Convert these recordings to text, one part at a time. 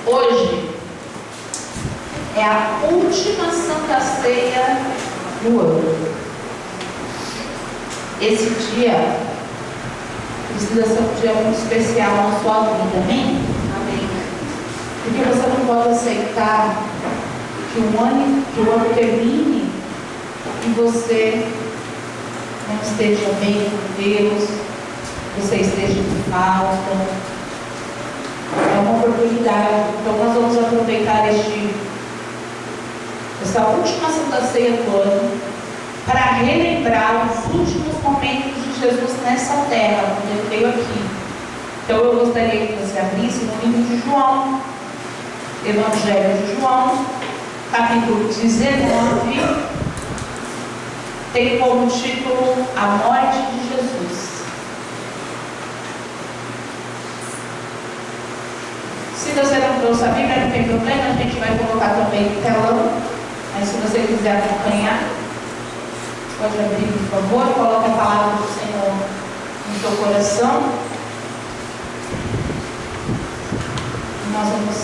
Hoje é a última Santa Ceia do ano. Esse dia precisa ser um dia muito especial na sua vida, amém? Amém. Porque você não pode aceitar que o ano termine e você não esteja bem com Deus, você esteja em falta. É uma oportunidade. Então nós vamos aproveitar essa última Santa Ceia do ano para relembrar os últimos momentos de Jesus nessa terra, quando ele veio aqui. Então eu gostaria que você abrisse no livro de João, Evangelho de João, capítulo 19, tem como título A Morte de Jesus. Se você não trouxe a Bíblia, não tem problema, a gente vai colocar também no telão, mas se você quiser acompanhar, pode abrir, por favor, coloque a palavra do Senhor no seu coração. Nós vamos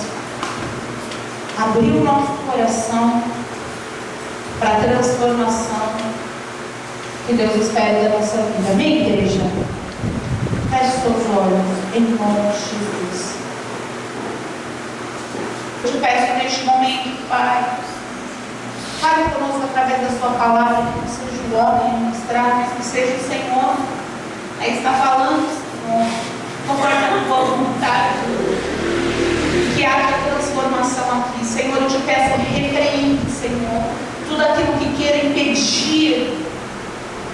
abrir o nosso coração para a transformação que Deus espera da nossa vida. Amém, igreja? Feche seus olhos em nome de Jesus. Eu te peço neste momento, Pai, fale conosco através da sua palavra, que não seja o homem a ministrar, mas que seja o Senhor a estar falando, Senhor, conforme a tua vontade, que haja transformação aqui. Senhor, eu te peço, repreende, Senhor, tudo aquilo que queira impedir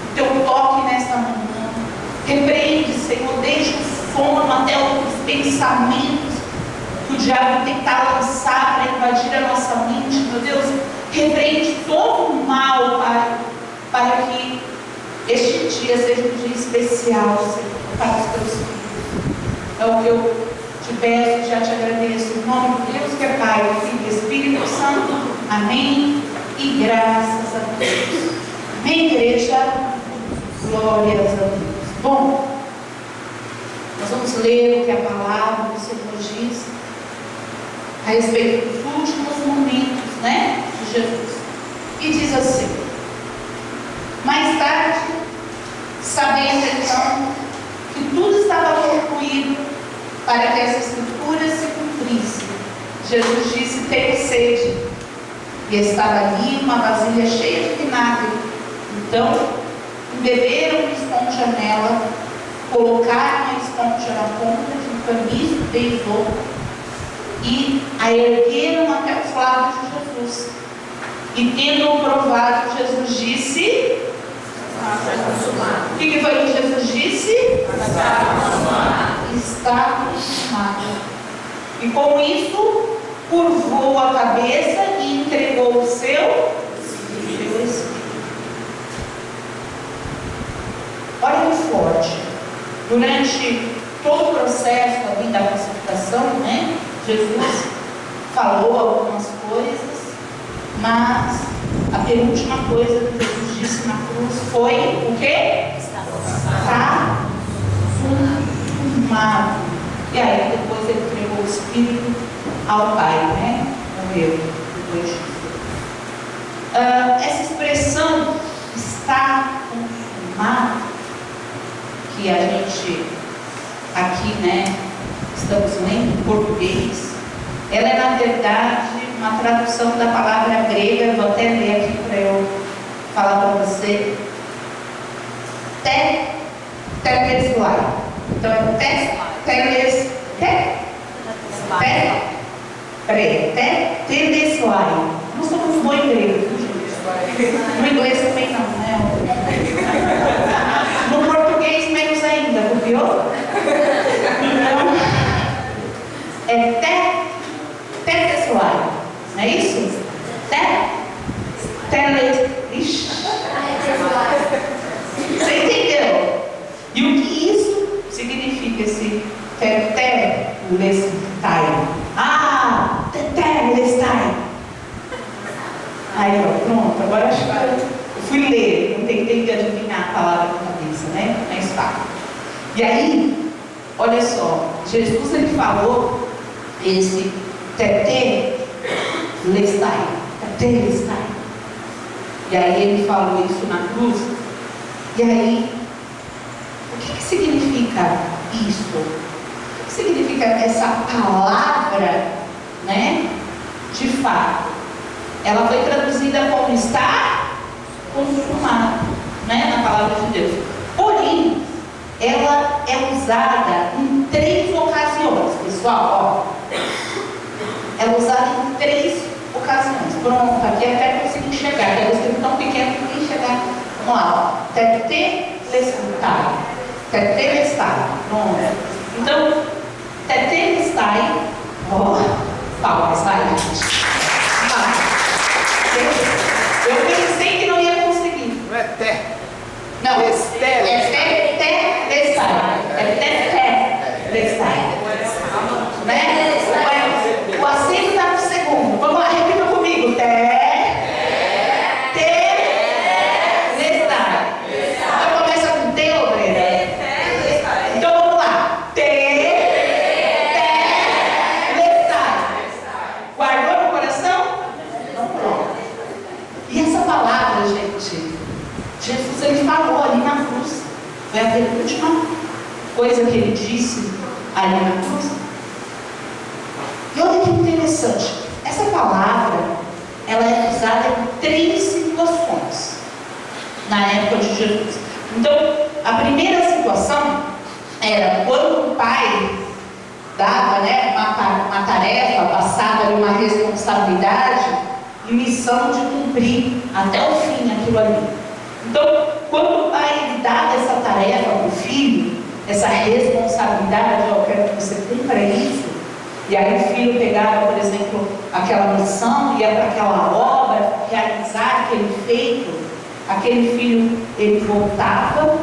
o teu toque nesta manhã. Repreende, Senhor, desde o sono até os pensamentos que o diabo tentar lançar para invadir a nossa mente. Meu Deus, repreende todo o mal, Pai, para que este dia seja um dia especial, Senhor, para os teus filhos. É o que eu te peço e já te agradeço. Em nome de Deus que é Pai, Filho e Espírito Santo. Amém. E graças a Deus. Amém, igreja? Glórias a Deus. Bom, nós vamos ler o que a palavra do Senhor diz a respeito dos últimos momentos, de Jesus. E diz assim: mais tarde, sabendo então que tudo estava concluído para que essa escritura se cumprisse, Jesus disse: tenho sede. E estava ali uma vasilha cheia de vinagre. Então, embeberam uma esponja nela, colocaram a esponja na ponta de um caniço de isopo e a ergueram até os lábios de Jesus. E tendo-o provado, Jesus disse: o que foi que Jesus disse? Está consumado. E com isso, curvou a cabeça e entregou o seu Espírito. Olha que forte. Durante todo o processo ali da crucificação, Jesus falou algumas coisas, mas a penúltima coisa que Jesus disse na cruz foi o quê? Está consumado. E aí depois ele entregou o Espírito ao Pai, morreu depois disso. Essa expressão está consumado, que a gente aqui, estamos lendo em português, ela é na verdade uma tradução da palavra grega. Vou até ler aqui para eu falar para você. Teleslai. Então é teleslai. Não somos bons em grego, gente. No inglês também não, No português menos ainda, copiou? Então, é teleslai. Não é isso? Você entendeu? E o que isso significa, esse tetelestai? Tetelestai. Aí, pronto, agora acho que eu fui ler, não tentei adivinhar a palavra na cabeça, Mas tá. E aí, olha só, Jesus ele falou esse Tetelestai. Tetelestai. E aí ele falou isso na cruz. E aí, o que significa isso? O que significa essa palavra, né? De fato, ela foi traduzida como está consumado, né? Na palavra de Deus. Porém, ela é usada em 3 ocasiões, pessoal, ó. Ela é usada em 3 ocasiões. Pronto, aqui até consegui enxergar, porque ela escreveu tão pequeno que não enxergar. Vamos lá, ó. Tetelestai. Tetelestai. Pronto. Então, tetelestai. Ó, palmas, vai, gente. Eu pensei que não ia conseguir. Não é té. Não, é Tetelestai. Né? O acento está no segundo. Vamos lá, repita comigo. Tetelestai. Então começa com T, obreira. Então vamos lá. Tetelestai. Guardou no coração? Então pronto. E essa palavra, gente, Jesus ele falou ali na cruz. Foi a penúltima coisa que ele disse ali na cruz. E olha que interessante, essa palavra, ela é usada em 3 situações na época de Jesus. Então, a primeira situação era quando o pai dava, né, uma tarefa, passava uma responsabilidade e missão de cumprir até o fim aquilo ali. Então, quando o pai ele dava essa tarefa para o filho, essa responsabilidade, eu quero que você cumpra isso. E aí o filho pegava, por exemplo, aquela missão, ia para aquela obra, realizar aquele feito. Aquele filho, ele voltava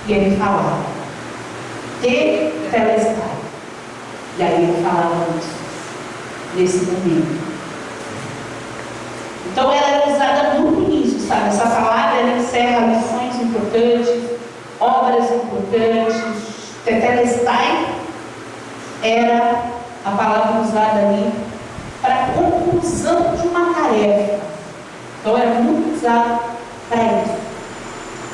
e ele falava, tetelestai. E aí ele falava isso, nesse momento. Então ela é usada muito nisso, sabe? Essa palavra, ela encerra lições importantes, obras importantes. Tetelestai era a palavra usada ali para a conclusão de uma tarefa. Então era muito usado para isso.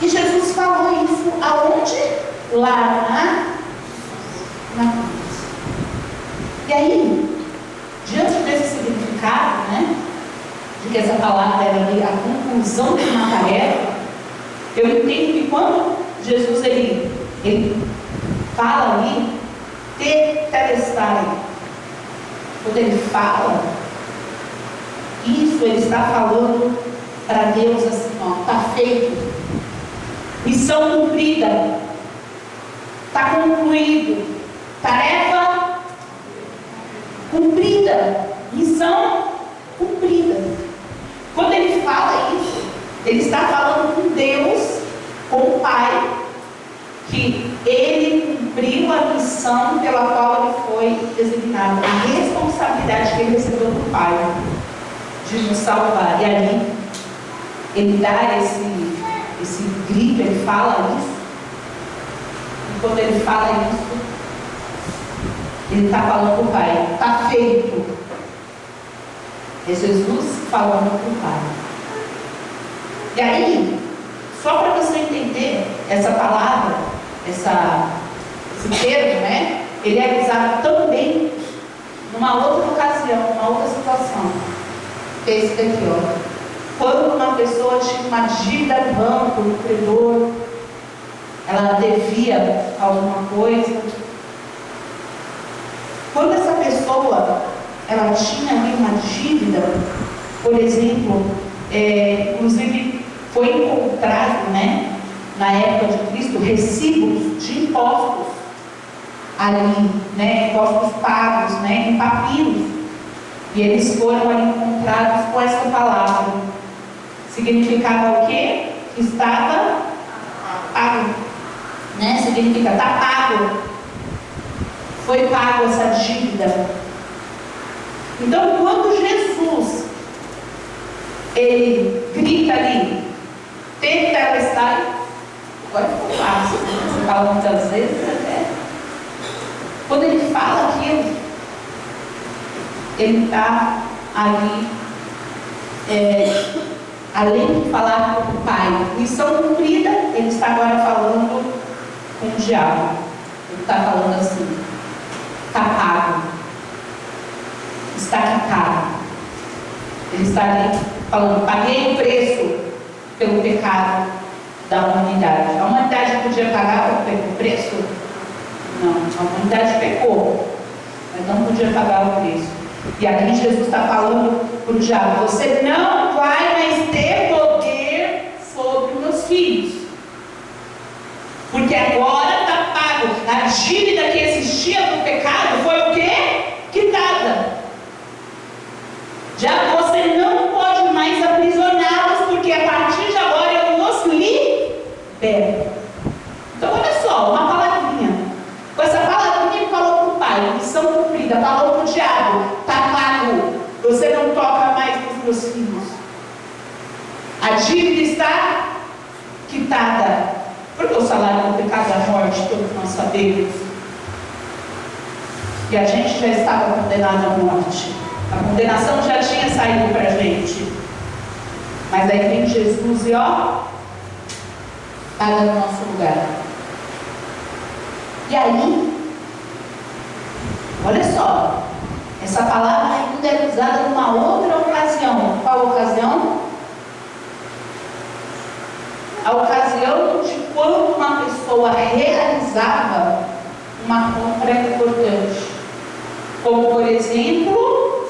E Jesus falou isso aonde? Lá na cruz. E aí, diante desse significado, né, de que essa palavra era ali a conclusão de uma tarefa, eu entendo que quando Jesus ele fala ali, tetelestai, quando ele fala isso, ele está falando para Deus assim, ó, está feito, missão cumprida, está concluído, tarefa cumprida, missão cumprida. Quando ele fala isso, ele está falando com Deus, com o Pai, que ele cumpriu a missão pela qual ele foi designado, a responsabilidade que ele recebeu do Pai de nos salvar. E ali ele dá esse grito, ele fala isso. E quando ele fala isso, ele está falando para o Pai, está feito. É Jesus falando para o Pai. E aí, só para você entender essa palavra, esse termo, né? Ele é usado também numa outra ocasião, numa outra situação. Esse daqui, ó. Quando uma pessoa tinha uma dívida no banco, no credor, ela devia alguma coisa. Quando essa pessoa ela tinha ali uma dívida, por exemplo, inclusive foi encontrado, né, na época de Cristo, recibos de impostos ali, né, impostos pagos, né, em papiros, e eles foram ali encontrados com essa palavra. Significava o quê? Que estava pago, né? Significa está pago, foi pago essa dívida. Então, quando Jesus ele grita ali, tetelestai, agora ficou fácil, né? Você fala muitas vezes até. Quando ele fala aquilo, ele está ali, além de falar com o Pai, missão cumprida, ele está agora falando com o diabo. Ele está falando assim: está pago, está quitado. Ele está ali falando: paguei o preço pelo pecado da humanidade. A humanidade podia pagar o preço? Não, a humanidade pecou, mas não podia pagar o preço. E aqui Jesus está falando para o diabo: você não vai mais ter poder sobre os meus filhos, porque agora está pago. A dívida que existia do pecado foi o quê? Quitada. Já você não pode mais aprisioná-los, porque a partir de agora eu os libero. Então olha só, uma palavrinha. Com essa palavrinha ele falou para o Pai, missão cumprida. Falou para o diabo: está pago, você não toca mais nos meus filhos. A dívida está quitada. Porque o salário do pecado é a morte, todos nós sabemos. E a gente já estava condenado à morte. A condenação já tinha saído para a gente. Mas aí vem Jesus e paga no nosso lugar. E aí, olha só, essa palavra ainda é usada numa outra ocasião. Qual ocasião? A ocasião de quando uma pessoa realizava uma compra importante, como por exemplo,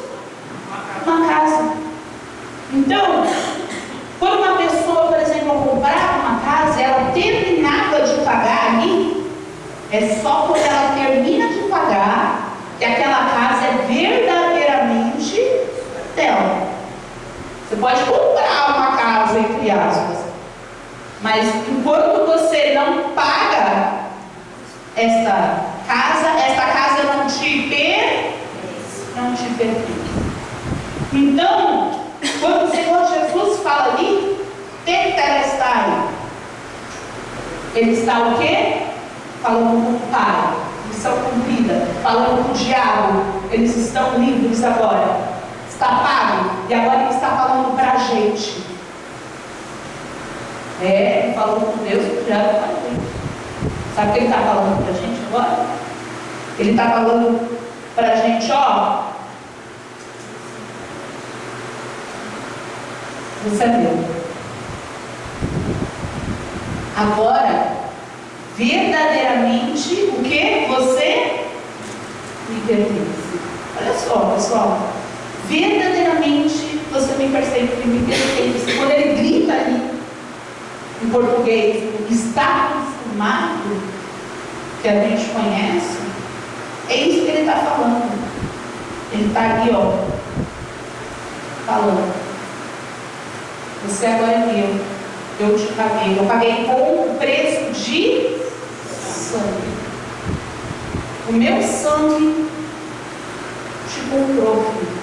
uma casa. Então, quando uma pessoa, por exemplo, comprava uma casa, ela terminava de pagar ali, é só quando ela termina de pagar que aquela casa é verdadeiramente dela. Você pode comprar uma casa, entre aspas, mas enquanto você não paga esta casa não te pertence. Então, quando o Senhor Jesus fala ali, tetelestai, ele está o quê? Falando com o Pai, missão cumprida. Falando com o diabo, eles estão livres agora. Está pago. E agora ele está falando para a gente. Ele falou com Deus e o diabo para a gente. Sabe o que ele está falando para a gente agora? Ele está falando para a gente: você é meu. Agora, verdadeiramente, o que você me pertence. Olha só, pessoal. Verdadeiramente, você me pertence. Quando ele grita ali, em português, está consumado, que a gente conhece, é isso que ele está falando. Ele está ali, falando: você agora é meu, eu te paguei. Eu paguei com o preço de sangue. O meu sangue te comprou, filho.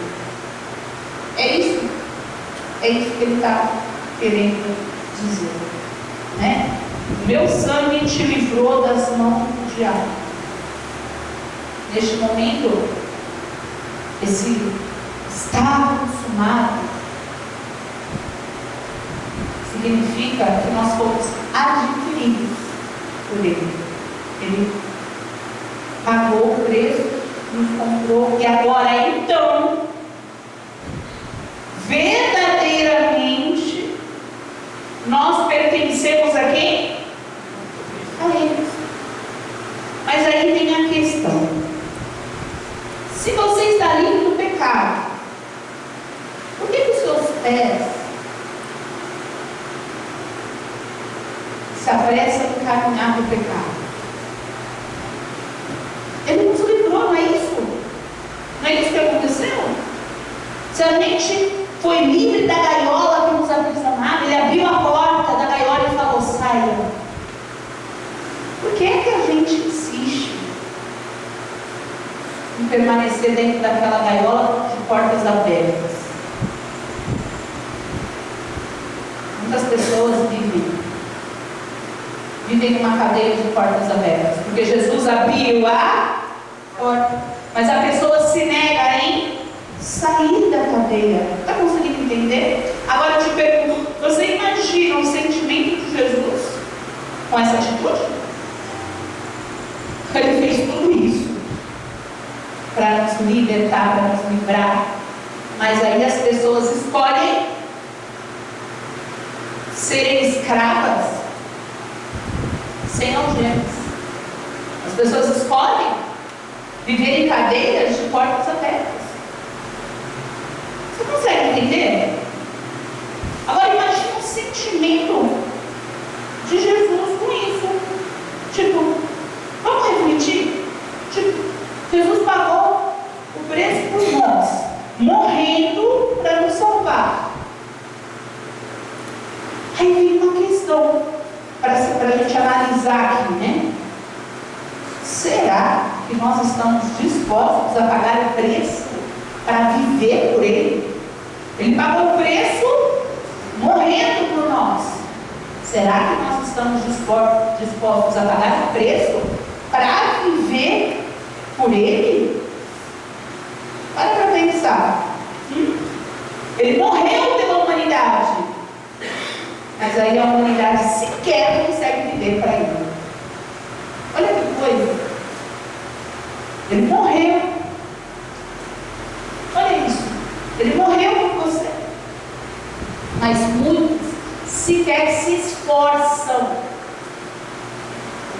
É isso que ele está querendo dizer, né? O meu sangue te livrou das mãos do diabo. Neste momento, esse está consumado significa que nós fomos adquiridos por Ele. Ele pagou o preço, nos comprou, e agora então, verdadeiramente, nós pertencemos a quem? A Ele. Mas aí tem a questão: se você está livre do pecado, por que os seus pés se apressam em caminhar do pecado? Ele nos livrou, não é isso? Não é isso que aconteceu? Se a gente foi livre da gaiola que nos aprisionava, ele abriu a porta da gaiola e falou: saia. Por que é que a gente insiste em permanecer dentro daquela gaiola de portas abertas? Muitas pessoas vivem numa cadeia de portas abertas, porque Jesus abriu a porta, mas a pessoa se nega em sair da cadeia. Está conseguindo entender? Agora eu te pergunto, você imagina o sentimento de Jesus com essa atitude? Ele fez tudo isso para nos libertar, para nos livrar. Mas aí as pessoas escolhem serem escravas sem algemas. As pessoas escolhem viver em cadeias de portas abertas. Você consegue entender? Agora imagine o sentimento de Jesus com isso. Tipo, vamos refletir? Tipo, Jesus pagou o preço por nós, morrendo para nos salvar. Aí vem uma questão para a gente analisar aqui, né? Será que nós estamos dispostos a pagar o preço para viver por Ele? Ele pagou o preço morrendo por nós. Será que nós estamos dispostos a pagar o preço para viver por Ele? Para pensar. Ele morreu pela humanidade, mas aí a humanidade sequer consegue viver para Ele. Olha que coisa. Ele morreu. Olha isso. Ele morreu por você. Mas muitos sequer se esforçam.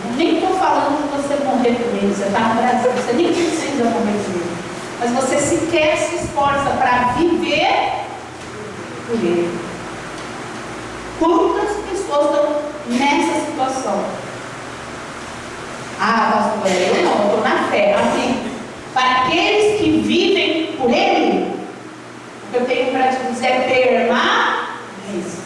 Eu nem estou falando de você morrer por Ele. Você está no Brasil, você nem precisa morrer por Ele. Mas você sequer se esforça para viver por Ele. Quantas pessoas estão nessa situação? Ah, pastor, eu não, eu estou na fé. Assim, para aqueles que vivem por Ele, o que eu tenho para te dizer é permaneça.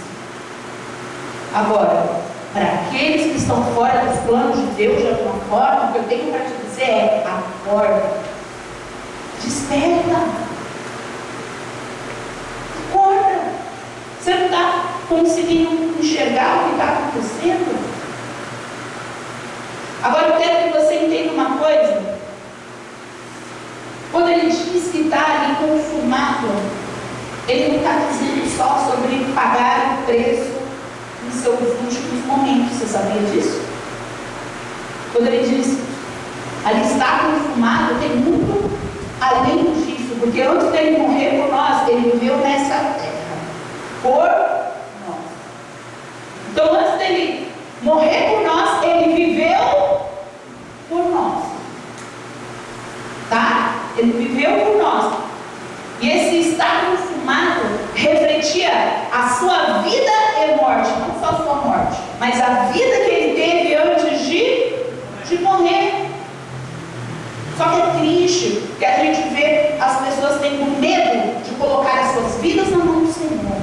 Agora, para aqueles que estão fora dos planos de Deus de alguma forma, o que eu tenho para te dizer é: acorda, desperta, acorda. Você não está conseguindo enxergar o que está acontecendo? Agora eu quero que você entenda uma coisa. Quando ele diz que está ali consumado, ele não está dizendo só sobre pagar o preço nos seus últimos momentos. Você sabia disso? Quando ele diz ali está consumado, tem muito além disso. Porque antes dele morrer por nós, ele viveu nessa terra por nós. Então antes dele morrer por nós, ele viveu por nós. Tá? Ele viveu por nós. E esse estar consumado refletia a sua vida e morte, não só a sua morte, mas a vida que ele teve antes de morrer. Só que é triste que a gente vê as pessoas tendo medo de colocar as suas vidas na mão do Senhor.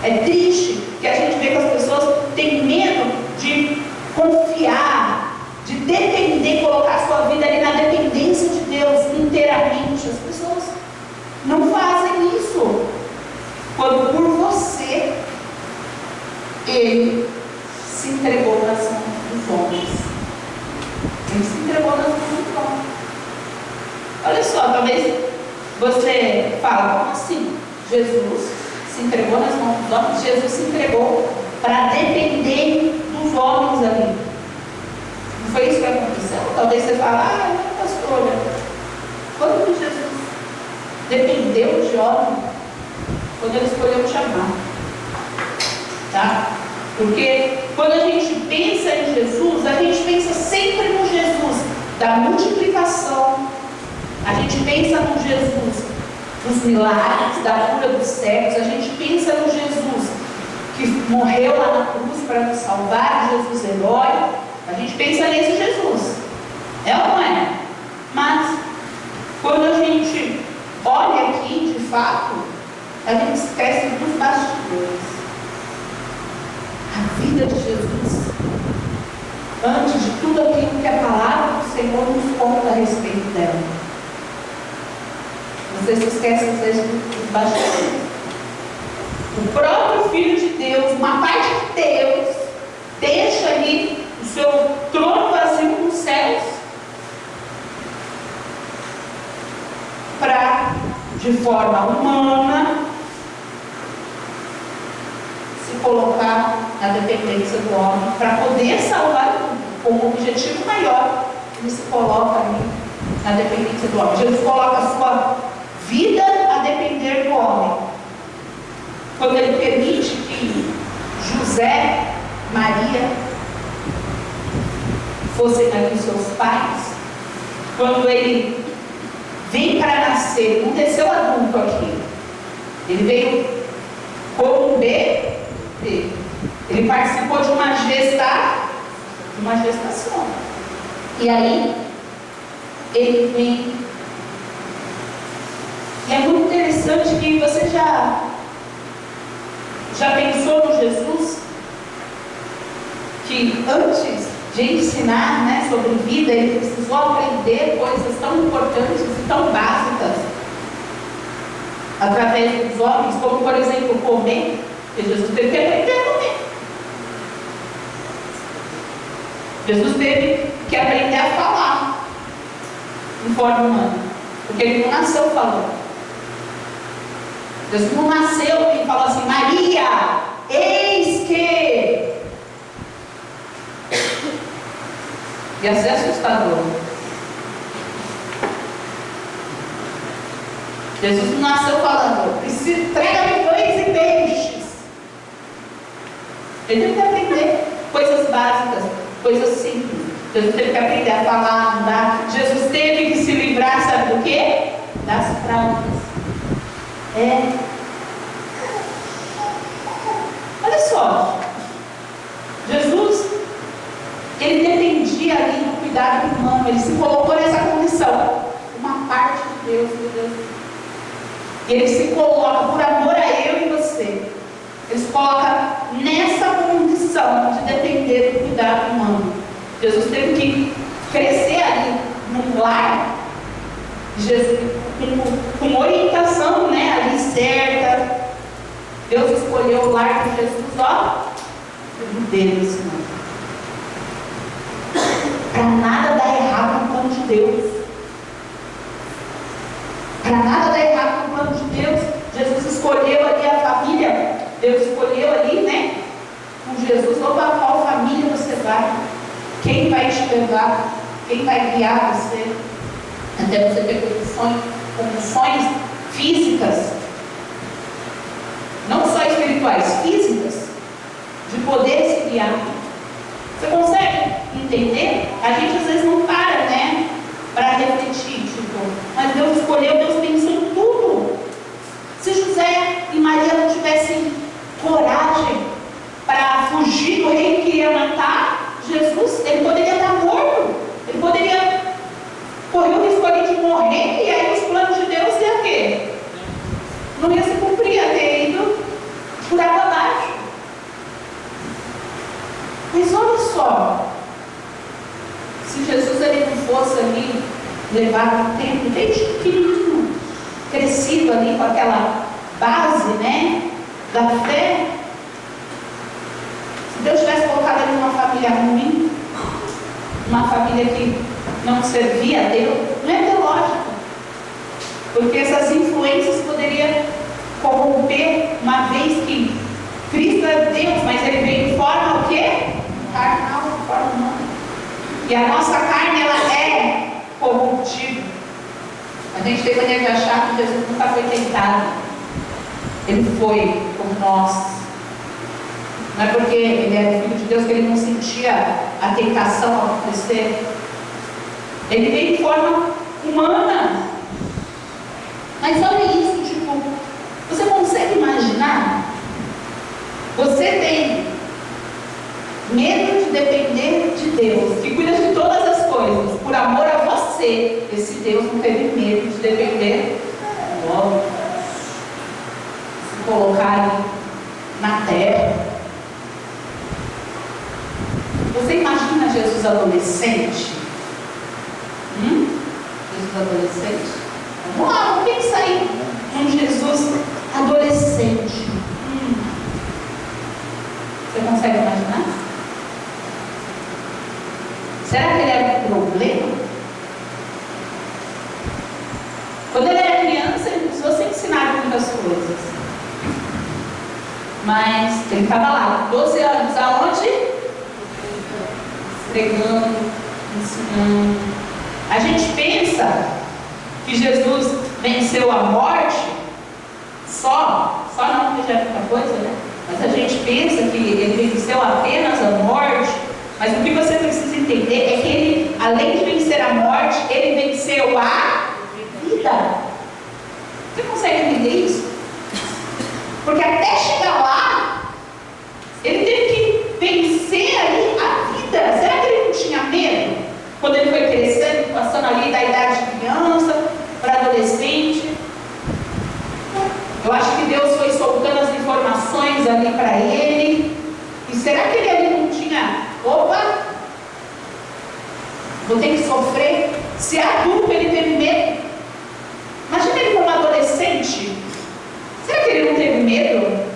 É triste que a gente vê que as pessoas têm medo de confiar, de depender, colocar a sua vida ali na dependência de Deus inteiramente. As pessoas não fazem isso. Quando por você, Ele se entregou nas mãos dos homens. Ele se entregou nas mãos dos homens. Olha só, talvez você fale, como assim? Jesus se entregou nas mãos dos homens? Jesus se entregou para depender dos homens ali. Não foi isso que aconteceu? Talvez você fale, não, pastor, olha, quando que Jesus dependeu de homem? Quando ele escolheu te amar. Tá? Porque quando a gente pensa em Jesus, a gente pensa sempre no Jesus da multiplicação. A gente pensa no Jesus dos milagres, da cura dos cegos. A gente pensa no Jesus que morreu lá na cruz para nos salvar, Jesus herói. A gente pensa nesse Jesus. É ou não é? Mas quando a gente olha aqui, de fato, a gente esquece dos bastidores. A vida de Jesus, antes de tudo aquilo que a palavra do Senhor nos conta a respeito dela. Você se esquece às vezes dos bastidores. O próprio Filho de Deus, uma parte de Deus, deixa ali o seu trono vazio nos céus para de forma humana, se colocar na dependência do homem para poder salvar o mundo, com um objetivo maior. Ele se coloca ali na dependência do homem. Jesus coloca a sua vida a depender do homem. Quando ele permite que José, Maria fossem ali seus pais, quando ele vem para nascer, não desceu adulto aqui, ele veio como um bebê, ele participou de uma gestação, e aí ele vem, e é muito interessante que você já pensou no Jesus, que antes de ensinar, né, sobre vida, ele precisou aprender coisas tão importantes e tão básicas através dos homens, como por exemplo comer, porque Jesus teve que aprender a comer. Jesus teve que aprender a falar em forma humana, porque ele não nasceu falando. Jesus não nasceu e falou assim: Maria, eis que. Ia ser assustador. Jesus não nasceu falando: traga-me pães e peixes. Ele teve que aprender coisas básicas, coisas simples. Jesus teve que aprender a falar, a andar. Jesus teve que se livrar, sabe do quê? Das fraldas. Olha só, Jesus, ele dependia ali do cuidado humano, ele se colocou nessa condição, uma parte de Deus, meu Deus. E ele se coloca por amor a eu e você. Ele se coloca nessa condição de depender do cuidado humano. Jesus teve que crescer ali num lar, Jesus, com orientação, né, ali certa. Deus escolheu o lar de Jesus, no dedo desse mundo. Para nada dar errado no plano de Deus. Para nada dar errado no plano de Deus. Jesus escolheu ali a família. Deus escolheu ali, né? Com Jesus, para qual família você vai? Quem vai te levar? Quem vai guiar você? Até você ter condições físicas, não só espirituais, físicas, de poder se guiar. Você consegue entender? A gente às vezes não para, né? Para refletir, mas Deus escolheu, Deus pensou em tudo. Se José e Maria não tivessem coragem para fugir do rei que queria matar Jesus, ele poderia estar morto. Ele poderia correr o risco ali de morrer, e aí os planos de Deus iam quê? Não ia se cumprir, ia ter ido por água abaixo. Mas olha só, se Jesus ele não fosse ali levado no tempo, desde pequenininho, crescido ali com aquela base, né, da fé, se Deus tivesse colocado ali uma família ruim, uma família que não servia a Deus, não é teológico, porque essas influências poderiam corromper, uma vez que Cristo é Deus, mas ele veio em forma o quê? Carnal, forma humana. E a nossa carne, ela é corruptível. A gente tem mania de achar que Jesus nunca foi tentado. Ele foi como nós. Não é porque ele era filho de Deus que ele não sentia a tentação ao acontecer. Ele veio em forma humana. Mas olha isso, você consegue imaginar? Você tem medo de depender de Deus, que cuida de todas as coisas, por amor a você. Esse Deus não teve medo de depender do homem, se colocar ali na terra. Você imagina Jesus adolescente? Jesus adolescente? Vamos lá, vamos pensar aí em Jesus adolescente. Você consegue imaginar? Será que ele era um problema? Quando ele era criança, ele precisou muitas coisas. Mas ele estava lá, 12 anos, aonde? Pregando, ensinando. A gente pensa que Jesus venceu a morte só não, porque já é muita coisa, né? Mas a gente pensa que ele venceu apenas a morte, mas o que você precisa entender é que ele, além de vencer a morte, ele venceu a vida. Você consegue entender isso? Porque até chegar lá, ele teve que vencer ali a vida. Será que ele não tinha medo? Quando ele foi crescendo, passando ali da idade de criança para adolescente. Eu acho que Deus foi soltando as informações ali para ele. E será que ele ali não tinha, opa, vou ter que sofrer? Se é adulto, ele teve medo. Imagina ele como adolescente. Será que ele não teve medo?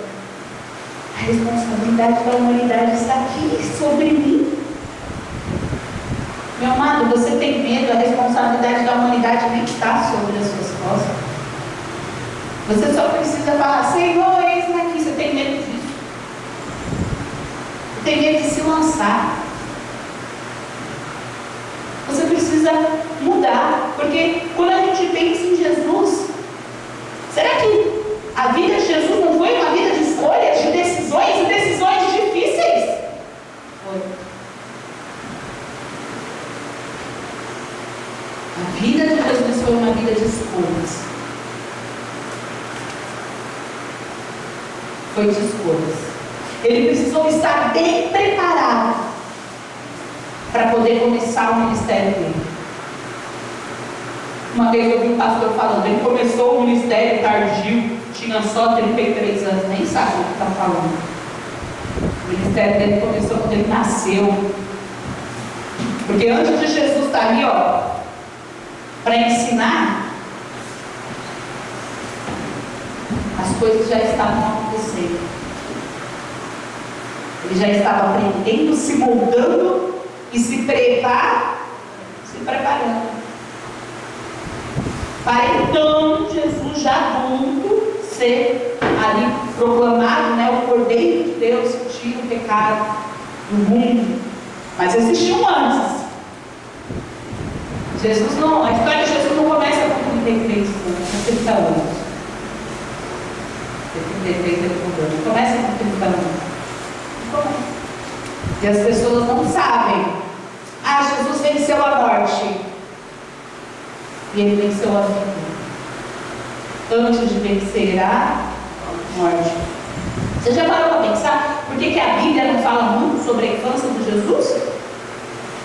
A responsabilidade da humanidade está aqui sobre mim. Meu amado, você tem medo, a responsabilidade da humanidade nem está sobre as suas costas. Você só precisa falar, Senhor, eis-me aqui. Você tem medo disso? Você tem medo de se lançar. Você precisa mudar, porque quando a gente pensa em Jesus, será que a vida de Jesus não foi uma vida de escolhas, de decisões e decisões difíceis? Foi. A vida de Jesus foi uma vida de escolhas. Foi de escolhas. Ele precisou estar bem preparado para poder começar o ministério dele. Uma vez eu vi um pastor falando, ele começou o ministério tardio, tinha só 33 anos, nem sabe o que está falando. O ministério dele começou quando ele nasceu. Porque antes de Jesus estar ali, para ensinar, as coisas já estavam acontecendo. Ele já estava aprendendo, se moldando e se preparando. Para então Jesus já adulto ser ali proclamado, né, o Cordeiro de Deus que tira o pecado do mundo. Mas existiu antes. Jesus não, a história de Jesus não começa com 33 anos, com 30 anos. 33 anos, começa com 30 anos. E as pessoas não sabem. Jesus venceu a morte. E ele venceu a vida. Antes de vencer a morte. Você já parou para pensar por que a Bíblia não fala muito sobre a infância de Jesus?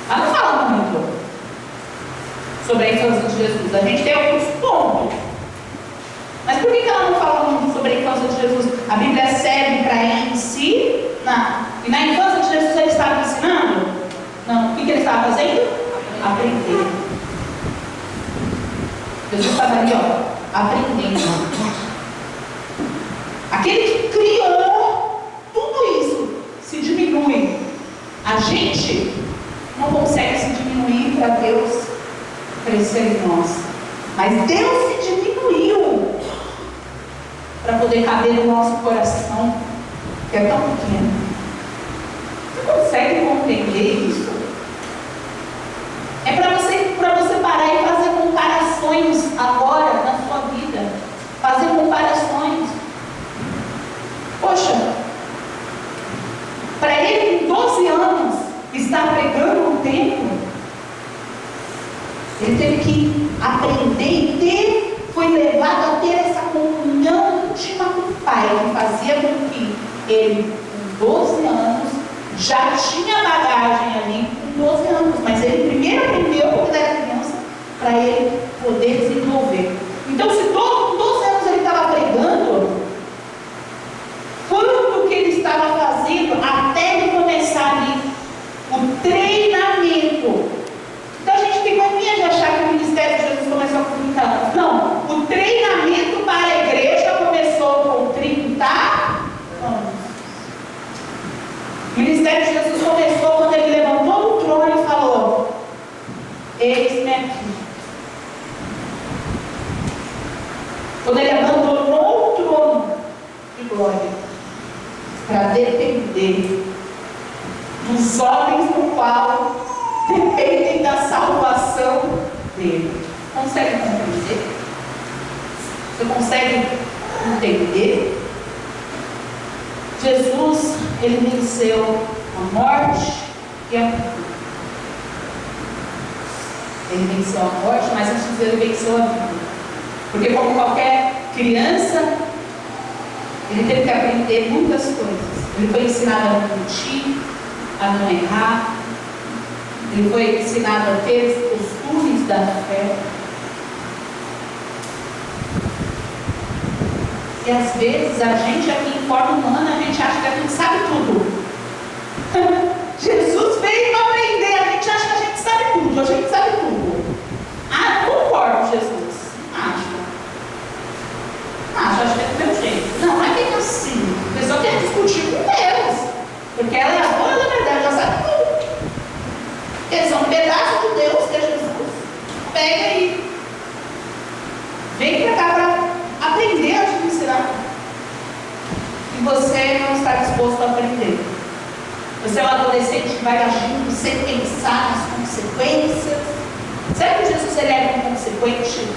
Ela não fala muito sobre a infância de Jesus. A gente tem alguns pontos. Mas por que ela não fala muito sobre a infância de Jesus? A Bíblia serve para ensinar. E na infância de Jesus ele estava ensinando? Não. O que ele estava fazendo? Aprender. Jesus estava ali, aprendendo. Aquele que criou tudo isso se diminui. A gente não consegue se diminuir para Deus crescer em nós. Mas Deus se diminuiu para poder caber no nosso coração, que é tão pequeno. Você consegue compreender isso? É para você parar e fazer comparações agora na sua vida. Fazer comparações. Poxa, para ele com 12 anos estar pregando um templo, ele teve que aprender e foi levado a ter essa comunhão íntima com o Pai, que fazia com que ele, com 12 anos, já tinha bagagem ali com 12 anos, mas ele primeiro aprendeu quando era criança, para ele poder desenvolver. Então, se com 12 anos ele estava pregando, quanto que ele estava fazendo até ele começar ali o treinamento? Então a gente tem mania de achar que o ministério de Jesus começou com 30 anos. Não, o treinamento para a igreja começou com 30 anos. O ministério de Jesus começou quando ele levantou do trono e falou: eis-me aqui. Quando ele abandonou glória para depender dos homens no qual dependem da salvação dele. Consegue compreender? Você consegue entender? Jesus, ele venceu a morte e a vida. Ele venceu a morte, mas antes disso ele venceu a vida. Porque como qualquer criança, ele teve que aprender muitas coisas. Ele foi ensinado a não mentir, a não errar. Ele foi ensinado a ter os costumes da fé. E às vezes a gente aqui em forma humana, a gente acha que a gente sabe tudo. Jesus veio para aprender, a gente acha que a gente sabe tudo, a gente sabe tudo. Ah, não concordo, Jesus. Acho que é do meu jeito. Não é bem assim. A pessoa quer discutir com Deus, porque ela é a dona da verdade, ela sabe tudo. Eles são um pedaço de Deus, que é Jesus. Pega aí. Vem para cá para aprender a te ensinar. E você não está disposto a aprender. Você é um adolescente que vai agindo sem pensar nas consequências. Será que Jesus ele é inconsequente?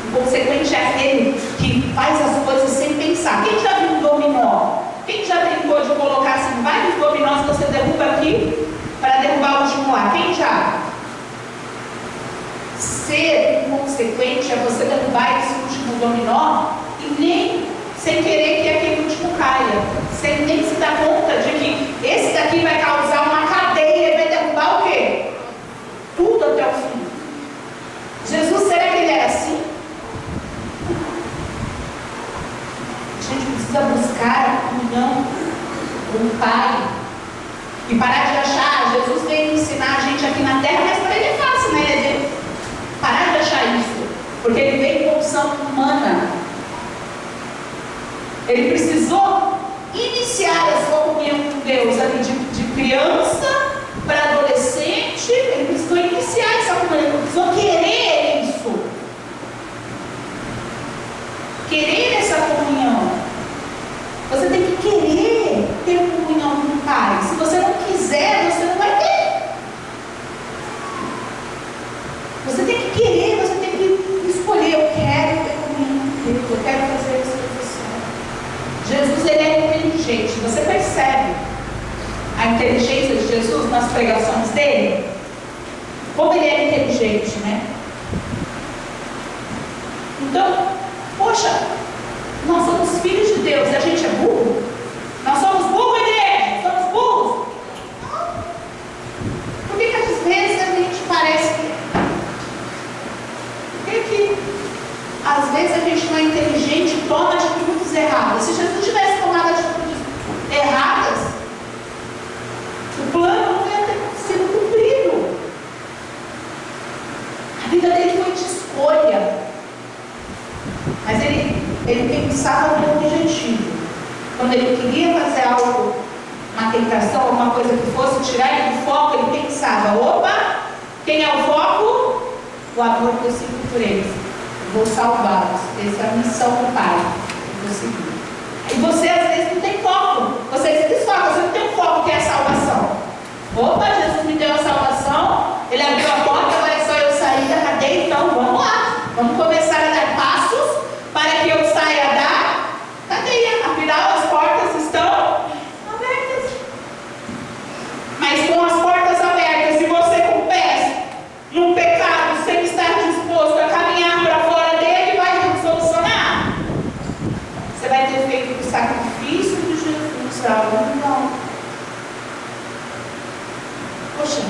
O consequente é aquele que faz as coisas sem pensar. Quem já viu um dominó? Quem já brincou de colocar assim vários dominós que você derruba aqui para derrubar o último lá? Quem já? Ser inconsequente é você derrubar esse último dominó e nem sem querer que aquele último caia, sem nem se dar conta de que esse daqui vai causar uma cadeia e vai derrubar o quê? Tudo até o fim. Jesus, será que ele era assim? A gente precisa buscar a comunhão com o Pai e parar de achar, Jesus veio ensinar a gente aqui na terra, mas para ele é fácil, né? Ele parar de achar isso, porque ele veio com opção humana. Ele precisou iniciar a sua comunhão com Deus ali de criança para adolescente. Ele precisou iniciar essa comunhão, ele precisou querer isso, querer essa comunhão. Você tem que querer ter comunhão com o Pai. Se você não quiser, você não vai ter. Você tem que querer, você tem que escolher. Eu quero ter comunhão com Deus, eu quero fazer isso que eu quero. Jesus, ele é inteligente. Você percebe a inteligência de Jesus nas pregações dele? Como ele é inteligente, né? Então, poxa, nós somos filhos de Deus e a gente é burro? Nós somos burros, igreja? Somos burros? Não. Por que às vezes a gente parece que... Por que às vezes a gente não é inteligente e toma atitudes erradas? Se Jesus tivesse tomado atitudes erradas, o plano não ia ter sido cumprido. A vida dele foi de escolha. Mas ele pensava no objetivo. Quando ele queria fazer algo, uma tentação, alguma coisa que fosse tirar ele do foco, ele pensava: opa, quem é o foco? O amor que eu sinto por eles. Eu vou salvá-los. Essa é a missão do Pai. Eu vou seguir. E você às vezes não tem foco. Você se desfoca, você não tem um foco que é a salvação. Opa, Jesus me deu a salvação, ele abriu a porta, agora é só eu sair da cadeia, então vamos lá. Vamos começar a dar passos para que eu saia da cadeia. Afinal, as portas estão abertas. Mas com as portas abertas e você com pés num pecado, sem estar disposto a caminhar para fora dele, vai solucionar? Você vai ter feito o sacrifício de Jesus algo não. Poxa,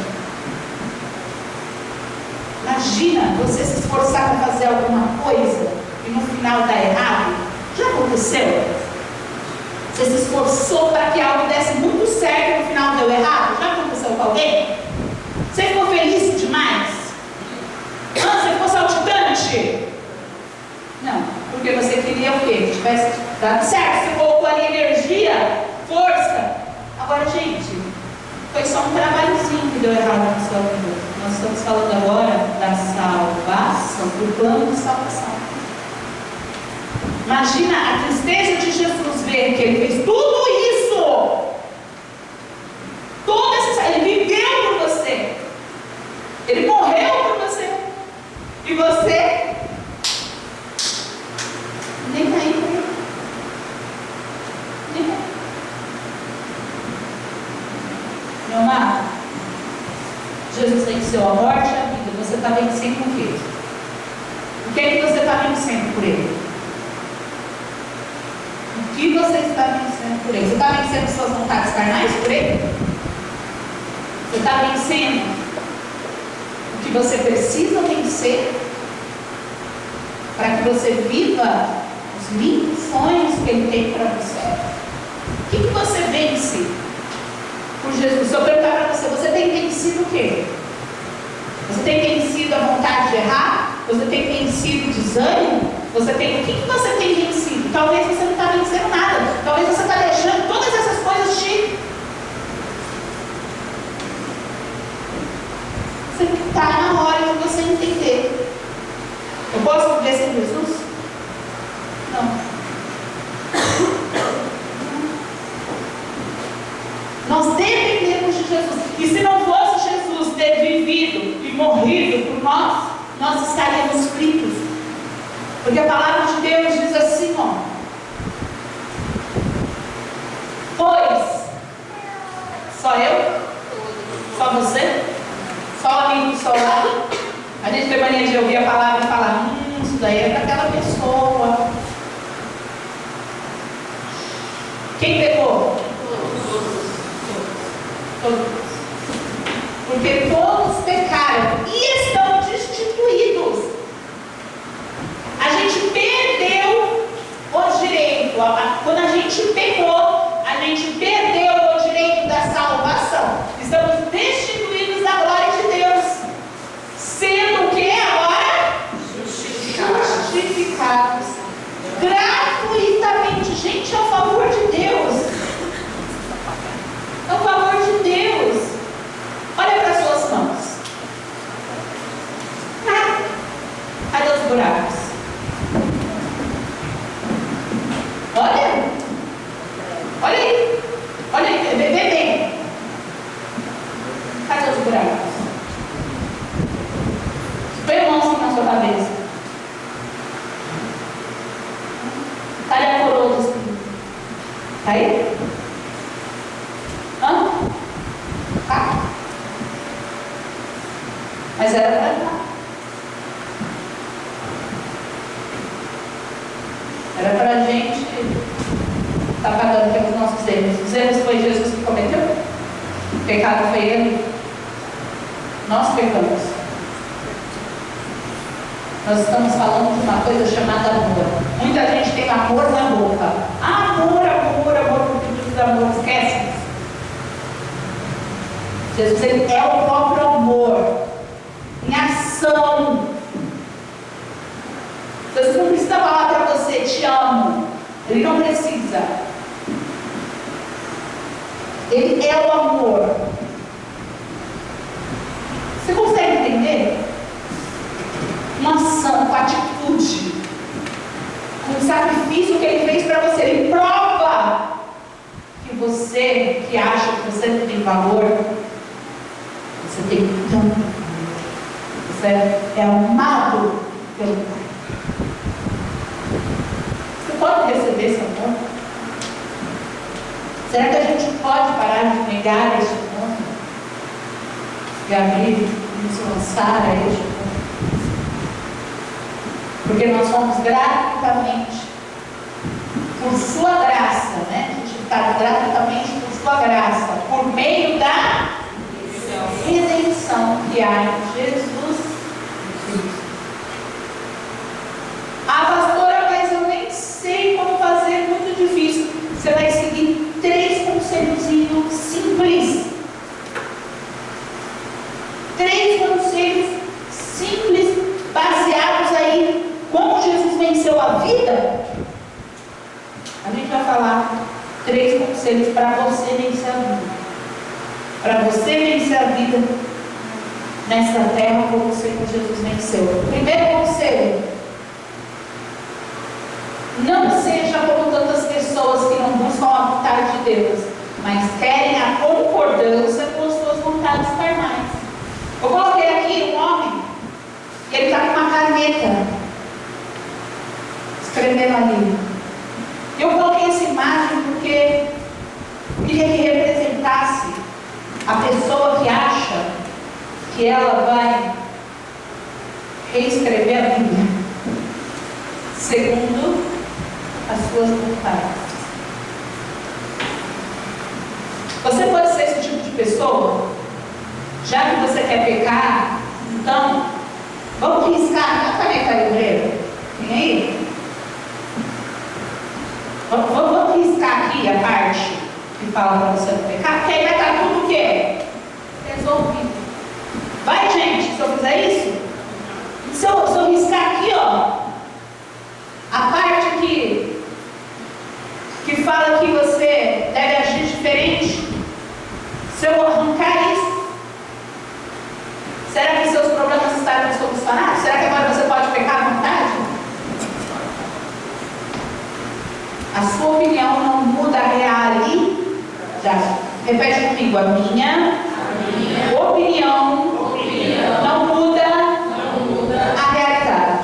imagina você se esforçar para fazer alguma coisa e no final dá errado. Já aconteceu? Você se esforçou para que algo desse muito certo e no final deu errado? Já aconteceu com alguém? Você ficou feliz demais? Não, você ficou saltitante? Não, porque você queria o quê? Que tivesse dado certo, você colocou ali energia, força. Agora, gente, foi só um trabalhozinho que deu errado na sua vida. Nós estamos falando agora da salvação, do plano de salvação. Imagina a tristeza de Jesus ver que ele fez tudo isso. Ele viveu por você. Ele morreu por você. E você nem aí para ele. Nem aí. Meu amado, Jesus venceu a morte e a vida. Você está vencendo o quê? O que é que você está vencendo por ele? O que você está vencendo por ele? Você está vencendo suas vontades carnais por ele? Você está vencendo o que você precisa vencer para que você viva os lindos sonhos que ele tem para você? O que você vence por Jesus? Se eu perguntar para você, você tem vencido o quê? Você tem vencido a vontade de errar? Você tem vencido o desânimo? O que você tem vencido? Talvez você não está vencendo nada. Talvez você está deixando todas essas coisas te... Está na hora de você entender. Eu posso viver sem Jesus? Não. Nós dependemos de Jesus. E se não fosse Jesus ter vivido e morrido por nós, nós estaríamos fritos. Porque a palavra de Deus diz assim, ó. Pois, só eu? Só você? Só o amigo do seu lado? A gente tem mania de ouvir a palavra e falar, isso daí é para aquela pessoa. Quem pecou? Todos. Porque todos pecaram e estão destituídos. A gente perdeu o direito. Quando a gente pecou, a gente perdeu o direito da salvação. Estamos destituídos da glória de Deus. Sendo o que agora? Justificados. Gratuitamente. Gente, é o favor de Deus. É o favor de Deus. Olha para as suas mãos. Nada. Cadê os buracos? Olha. Olha aí. Olha aí. Vê bem. Cadê os buracos? Põe a mão assim na sua cabeça. Cadê a coroa do Espírito? Tá aí? Hã? Tá? Mas era para estar. Era para a gente estar pagando pelos nossos erros. Os erros foi Jesus que cometeu? O pecado foi ele? Nós pecamos. Nós estamos falando de uma coisa chamada amor. Muita gente tem amor na boca. Amor, amor, amor, por tudo de amor. Esquece. Jesus, ele é o próprio amor. Em ação. Jesus não precisa falar para você, te amo. Ele não precisa. Ele é o amor. Você consegue entender? Uma ação, com atitude, com o sacrifício que ele fez para você. Ele prova que você, que acha que você não tem valor, você tem tanto valor. Você é amado pelo Pai. Você pode receber esse amor? Será que a gente pode parar de negar este amor? E abrir, nos lançar a este amor? Porque nós somos gratuitamente, por sua graça, né? A gente está gratuitamente por sua graça, por meio da redenção que há em Jesus Cristo. Ah, pastora, mas eu nem sei como fazer, muito difícil. Você vai seguir 3 conselhozinhos simples. 3 conselhos simples, baseados aí, como Jesus venceu a vida. A gente vai falar 3 conselhos para você vencer a vida. Para você vencer a vida nesta terra como o Senhor Jesus venceu. Primeiro conselho: Não seja como tantas pessoas que não buscam a vontade de Deus, mas querem a concordância com as suas vontades carnais. Eu coloquei aqui um homem, e ele está com uma caneta, escrevendo ali. Eu coloquei essa imagem porque eu queria que representasse a pessoa que acha que ela vai reescrever a Bíblia segundo as suas vontades. Você pode ser esse tipo de pessoa? Já que você quer pecar, então vamos riscar a caneta livreira. Tem aí? Vamos riscar aqui a parte que fala para você não pecar, porque aí vai estar tudo o quê? Resolvido. Vai, gente, se eu fizer isso? Se eu riscar aqui, ó, a parte que fala que você deve agir diferente, se eu arrancar isso, será que seus problemas estarão solucionados? Será que agora você pode pecar à vontade? A sua opinião não muda a realidade. Repete comigo, a minha opinião não muda a realidade.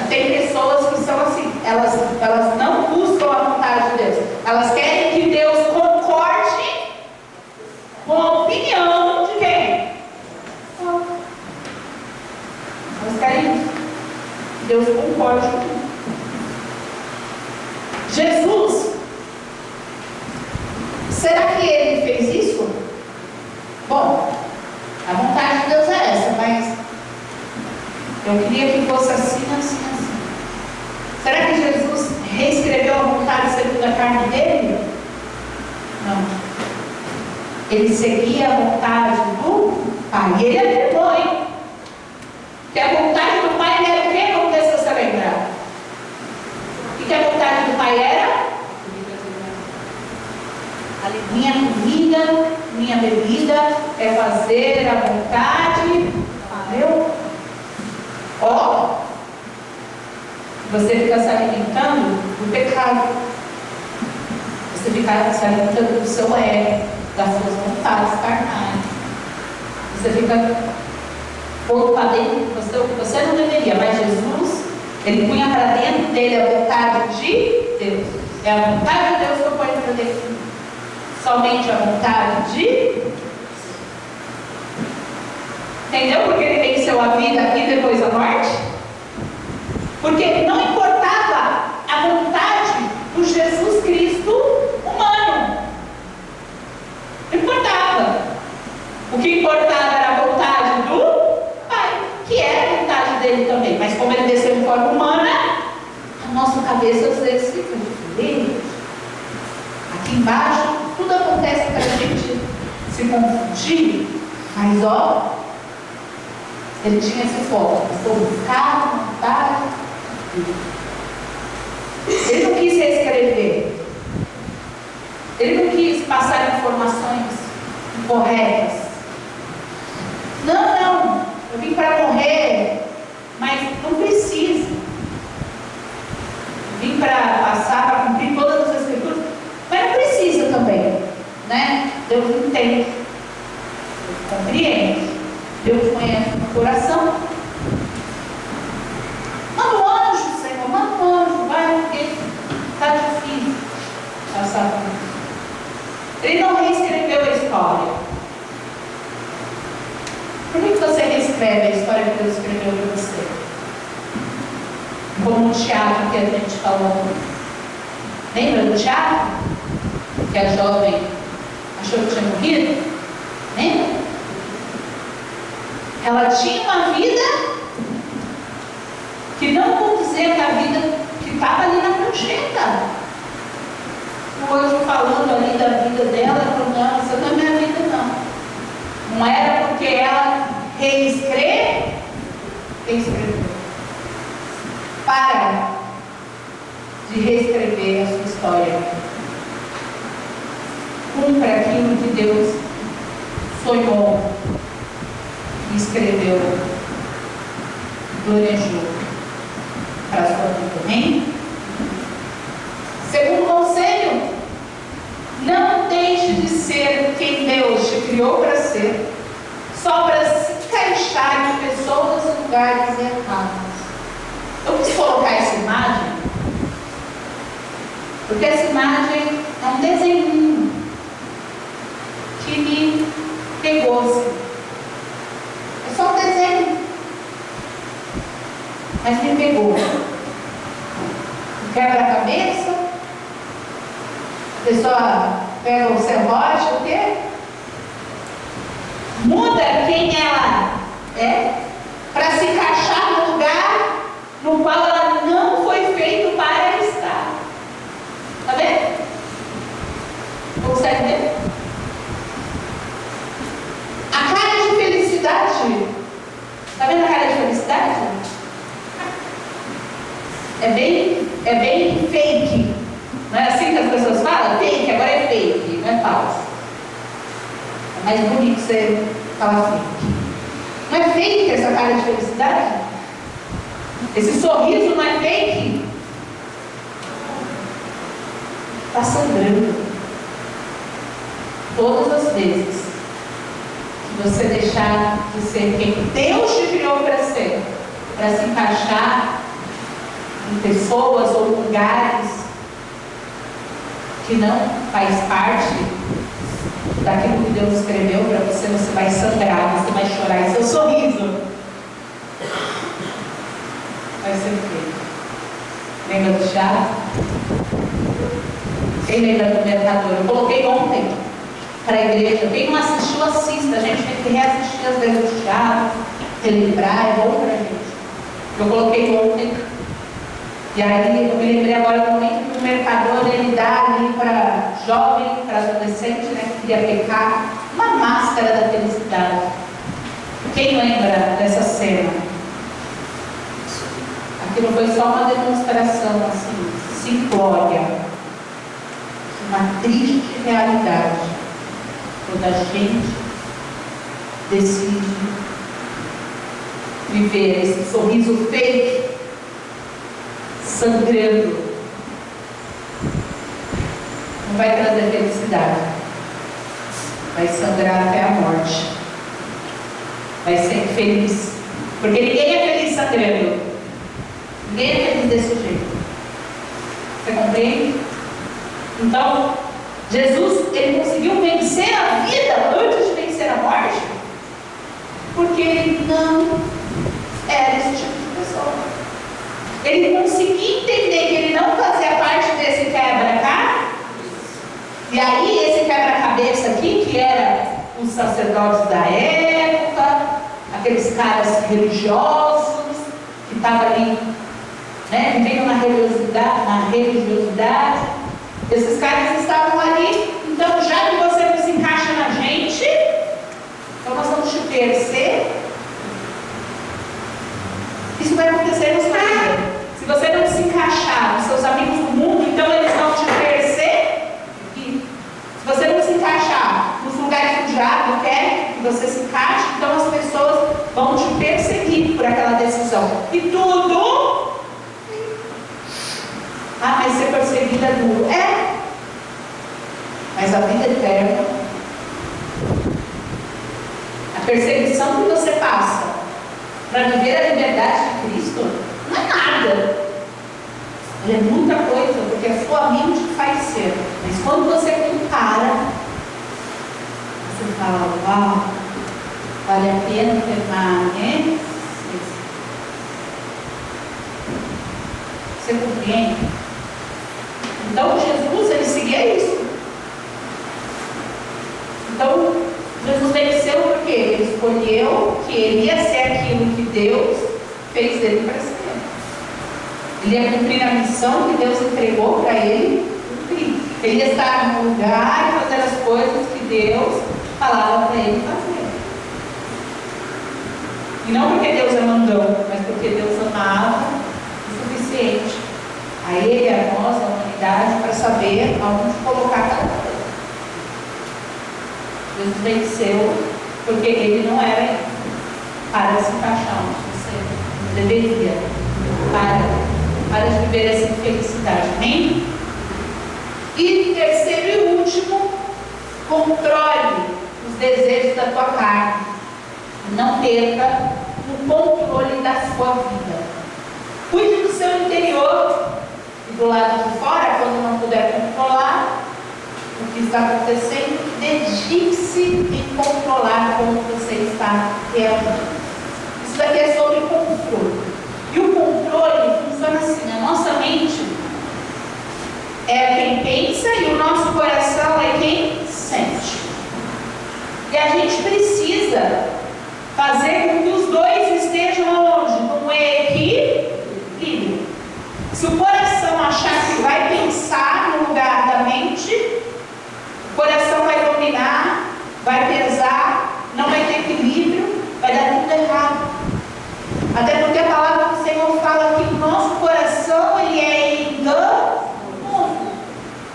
Tem pessoas que são assim, elas não buscam a vontade de Deus. Elas querem que Deus concorde com a opinião de quem? Elas querem que Deus concorde com Jesus. Será que ele fez isso? Bom, a vontade de Deus é essa, mas eu queria que fosse assim. Será que Jesus reescreveu a vontade segundo a carne dele? Não. Ele seguia a vontade do Pai. E ele afirmou, hein? Que a vontade do Pai era o quê? Vamos ver se você lembrar. O que a vontade do Pai era? Minha comida, minha bebida é fazer a vontade do meu. Ó, você fica se alimentando do pecado. Você fica se alimentando do seu ego, das suas vontades carnais. Você fica pondo para dentro, você não deveria, mas Jesus, ele punha para dentro dele a vontade de Deus. É a vontade de Deus que eu ponho para dentro. Somente a vontade de. Entendeu porque ele venceu a vida e depois a morte? Porque não importava a vontade do Jesus Cristo humano. Não importava. O que importava era a vontade do Pai, que era a vontade dele também. Mas como ele desceu em forma humana, a nossa cabeça às vezes fica diferente. Aqui embaixo, tudo acontece para a gente se confundir, mas ó, ele tinha esse foco, buscar a vontade. Ele não quis reescrever, ele não quis passar informações incorretas. Não, eu vim para morrer, mas não preciso. Vim para passar, para cumprir todas as escrituras. Mas não precisa também, né? Deus entende, Deus compreende, Deus conhece o coração. Manda um anjo, Senhor, manda um anjo, vai, porque está difícil passar por isso. Ele não reescreveu a história. Por que você reescreve a história que Deus escreveu para você? Como um teatro que a gente falou. Lembra do teatro? Que a jovem achou que tinha morrido? Lembra? Ela tinha uma vida que não condizia com a vida que estava ali na prancheta. O anjo falando ali da vida dela, falou, não, essa não é minha vida não. Não era porque ela reescreveu. Para de reescrever a sua história. Cumpra aquilo que Deus sonhou e escreveu, planejou para a sua vida. Amém? criou para ser, só para se encaixar em pessoas e lugares errados. Eu quis colocar essa imagem, porque essa imagem é um desenho que me pegou assim. É só um desenho, mas me pegou. Quebra-cabeça, a pessoa pega o serrote, o quê? Muda quem ela é para se encaixar no lugar no qual ela não foi feito para estar. Está vendo? Consegue ver? A cara de felicidade. Está vendo a cara de felicidade? É bem fake. Não é assim que as pessoas falam? Fake, agora é fake, não é falso. É mais bonito você falar fake. Não é fake essa cara de felicidade? Esse sorriso não é fake? Está sangrando. Todas as vezes que você deixar de ser quem Deus te criou para ser, para se encaixar em pessoas ou lugares que não faz parte daquilo que Deus escreveu para você, você vai sangrar, você vai chorar, e seu sorriso vai ser feito. Lembra do chá? Quem lembra do mercador? Eu coloquei ontem para a igreja. Quem não assistiu, assista. A gente tem que reassistir às vezes o chá, relembrar, é bom para a gente. Eu coloquei ontem. E aí eu me lembrei agora do momento que o mercador ele dá ali para jovem, para adolescente, né, que queria pecar, uma máscara da felicidade. Quem lembra dessa cena? Aquilo foi só uma demonstração assim, simplória, uma triste realidade. Quando a gente decide viver esse sorriso fake, sangrando, não vai trazer felicidade, vai sangrar até a morte, vai ser infeliz, porque ninguém é feliz sangrando, ninguém é feliz desse jeito. Você compreende? Então Jesus, ele conseguiu vencer a vida antes de vencer a morte, porque ele não era esse tipo de pessoa. Ele conseguia entender que ele não fazia parte desse quebra-cabeça. E aí esse quebra-cabeça aqui, que era os sacerdotes da época, aqueles caras religiosos, que estavam ali, né, vivendo na religiosidade, esses caras estavam ali. Então, já que você não se encaixa na gente, então nós vamos te perseguir. Isso vai acontecer na sua vida. Se você não se encaixar nos seus amigos do mundo, então eles vão te perseguir. Se você não se encaixar nos lugares que o diabo quer que você se encaixe, então as pessoas vão te perseguir por aquela decisão. E tudo... Ah, mas ser perseguido é duro. É. Mas a vida eterna, a perseguição que você passa para viver a liberdade de Cristo, não é nada. Ela é muita coisa, porque a sua mente faz ser. Mas quando você compara, você fala, uau, vale a pena permanecer. Você compreende? Então Jesus, ele seguia isso. Então Jesus venceu porque ele escolheu que ele ia ser aquilo que Deus fez dele para ser. Ele ia cumprir a missão que Deus entregou para ele cumprir. Ele ia estar no lugar e fazer as coisas que Deus falava para ele fazer. E não porque Deus é mandão, mas porque Deus amava o suficiente a ele, a nós, a humanidade, para saber aonde colocar cada coisa. Jesus venceu porque ele não era para se encaixar onde você não deveria, para viver essa infelicidade. Amém? E terceiro e último, controle os desejos da tua carne. Não perca o controle da sua vida. Cuide do seu interior e do lado de fora, quando não puder controlar o que está acontecendo, dedique-se em controlar como você está reagindo. Isso daqui é sobre controle. E o controle funciona assim: a nossa mente é quem pensa e o nosso coração é quem sente. E a gente precisa fazer com que os dois estejam onde? Num equilíbrio. Se o coração achar que vai pensar no lugar da mente, o coração vai dominar, vai pesar, não vai ter equilíbrio, vai dar tudo errado. Até porque a palavra do Senhor fala que o nosso coração ele é enganoso.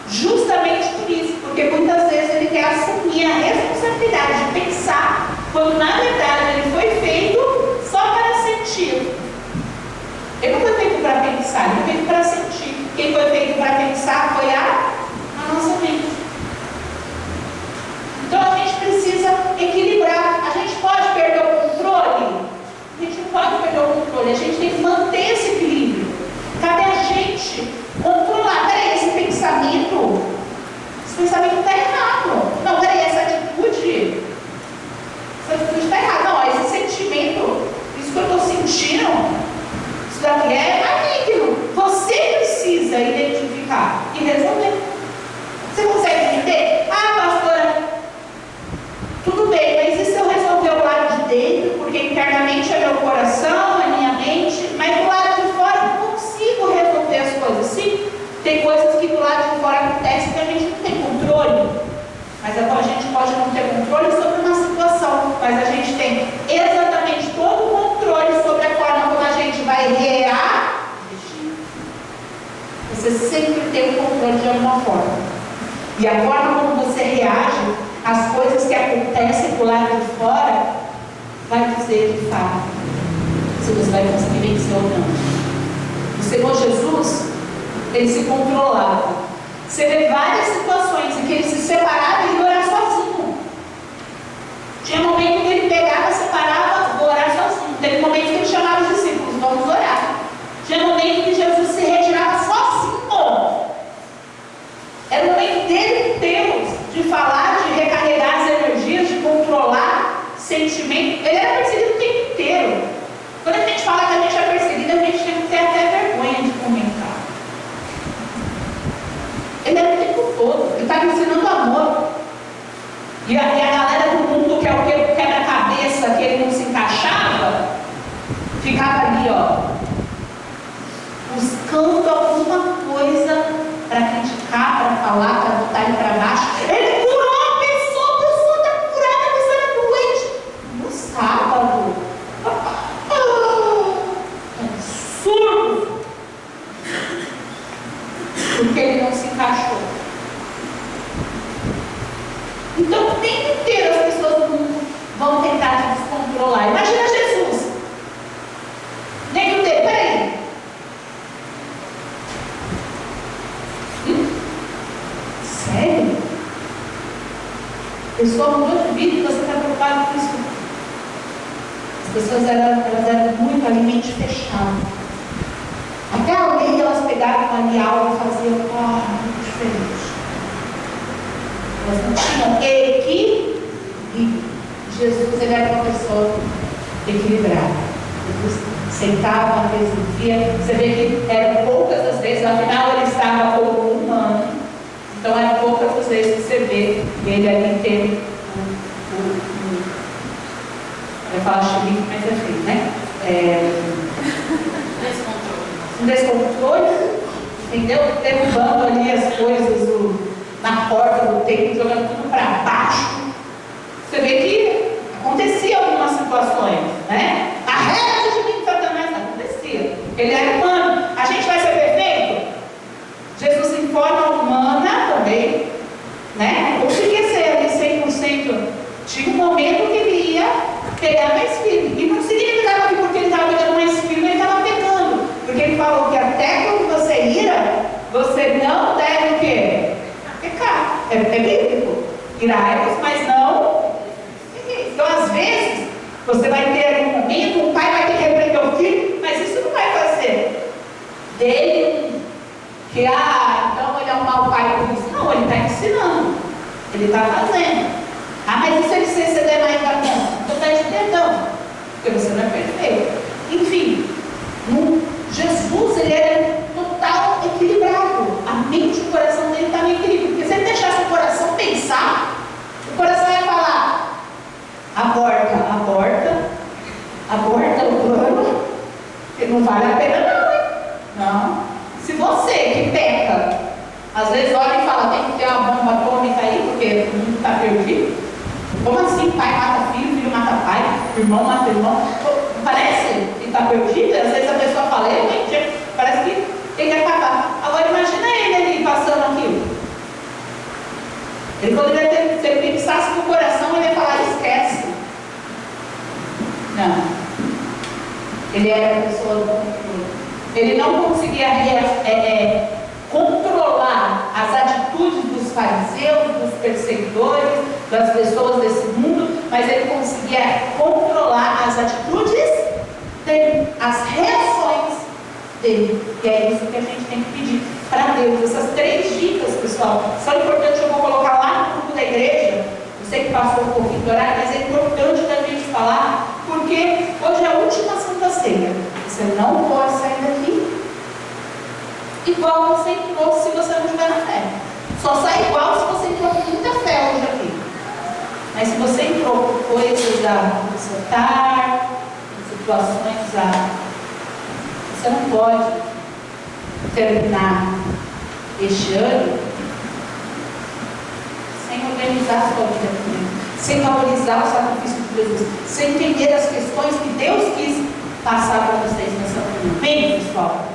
Justamente por isso, porque muitas vezes ele quer assumir a responsabilidade de pensar, quando na verdade ele foi feito só para sentir. Ele não foi feito para pensar, ele foi feito para sentir. Quem foi feito para pensar foi a nossa mente. Então a gente precisa equilibrar. A gente pode perder o controle? A gente não pode perder o controle, a gente tem que manter esse equilíbrio. Cabe a gente controlar. Peraí, esse pensamento está errado. Não, peraí, essa atitude está errada. Não, esse sentimento, isso que eu estou sentindo, isso daqui é maligno. Você precisa identificar e resolver. Você consegue entender? Ah, pastora, tudo bem, mas e se eu resolver o lado de dentro? Porque internamente é meu coração, é minha mente, mas do lado de fora eu não consigo resolver as coisas. Sim, tem coisas que do lado de fora acontecem que a gente não tem controle. Mas a gente pode não ter controle sobre uma situação, mas a gente tem exatamente todo o controle sobre a forma como a gente vai reagir. Você sempre tem o controle de alguma forma. E a forma como você reage às coisas que acontecem do lado de fora vai dizer de fato se você vai conseguir vencer ou não. O Senhor Jesus, ele se controlava. Você vê várias situações em que ele se separava e ia orar sozinho. Tinha momento que ele pegava, separava, vou orar sozinho. Teve momento que ele chamava os discípulos, vamos orar. Tinha momento que Jesus se retirava sozinho. Era o momento dele com Deus, de falar, de recarregar as energias, de controlar sentimento. Ele era perseguido o tempo inteiro. Quando a gente fala que a gente é perseguido, a gente tem que ter até vergonha de comentar. Ele era o tempo todo, ele estava ensinando amor. E a galera do mundo, que é o que quebra-cabeça, que ele não se encaixava, ficava ali, ó, buscando alguma coisa para criticar, para falar, para botar ele para baixo. Ele curou a pessoa está curada, a pessoa era doente. No sábado. Absurdo. Porque ele não se encaixou. Então, o tempo inteiro as pessoas do mundo vão tentar te descontrolar. Imagina Jesus. Dentro dele, peraí. Sério? A pessoa mudou de vida e você está preocupado com isso? As pessoas eram muito ali, mente fechada. Até a lei elas pegavam ali algo e faziam muito diferente. Elas não tinham equilíbrio. Jesus ele era uma pessoa equilibrada. Jesus sentava, às vezes via. Você vê que eram poucas as vezes, afinal ele estava como humano. Então eram poucas as vezes que você vê ele ali ter eu ia falar xerife, mas é feio, né? Um descontrole, entendeu? Derrubando ali as coisas na porta do templo, jogando tudo para baixo. Você vê que acontecia algumas situações, né? Arreda de mim, Satanás, acontecia. Ele era humano. A gente vai ser perfeito? Jesus em forma humana também, né? Não conseguia ser ali 100%. Tinha um momento que ele ia pegar mais firme. E não significava que porque ele estava pegando mais firme, ele estava pegando. Porque ele falou que até quando você ira, você não deve o quê? Pecar. É bíblico. Irai-vos, mas não dele que, então ele é um mau pai por isso. Não, ele está ensinando, ele está fazendo. Mas e se ele se exceder mais da conta? Então pede perdão, porque você não é perfeito. Enfim, Jesus, ele era total equilibrado. A mente e o coração dele estavam em equilíbrio. Porque se ele deixasse o coração pensar, o coração ia falar: aborta o plano, que não vale a pena não, hein? Não. Se você que peca, às vezes olha e fala: tem que ter uma bomba atômica aí, porque o mundo está perdido. Como assim? Pai mata filho, filho mata pai, irmão mata irmão. Parece que está perdido. Às vezes a pessoa fala: gente, parece que tem que acabar. Agora imagina ele ali passando aquilo. Ele poderia ter, se ele pensasse no coração, ele ia falar: esquece. Não. Ele era a pessoa do controle. Ele não conseguia controlar as atitudes dos fariseus, dos perseguidores, das pessoas desse mundo, mas ele conseguia controlar as atitudes dele, as reações dele. E é isso que a gente tem que pedir para Deus. Essas 3 dicas, pessoal, são importantes. Eu vou colocar lá no grupo da igreja. Eu sei que passou um pouquinho do horário, mas é importante da gente falar, porque hoje é a última Santa Ceia. Você não pode sair daqui igual você entrou se você não tiver na fé. Só sai igual se você entrou com muita fé hoje aqui. Mas se você entrou com coisas a consertar, situações você não pode terminar este ano sem organizar a sua vida comigo, sem valorizar o sacrifício de Jesus, sem entender as questões que Deus quis passar para vocês nessa manhã. Bem, pessoal?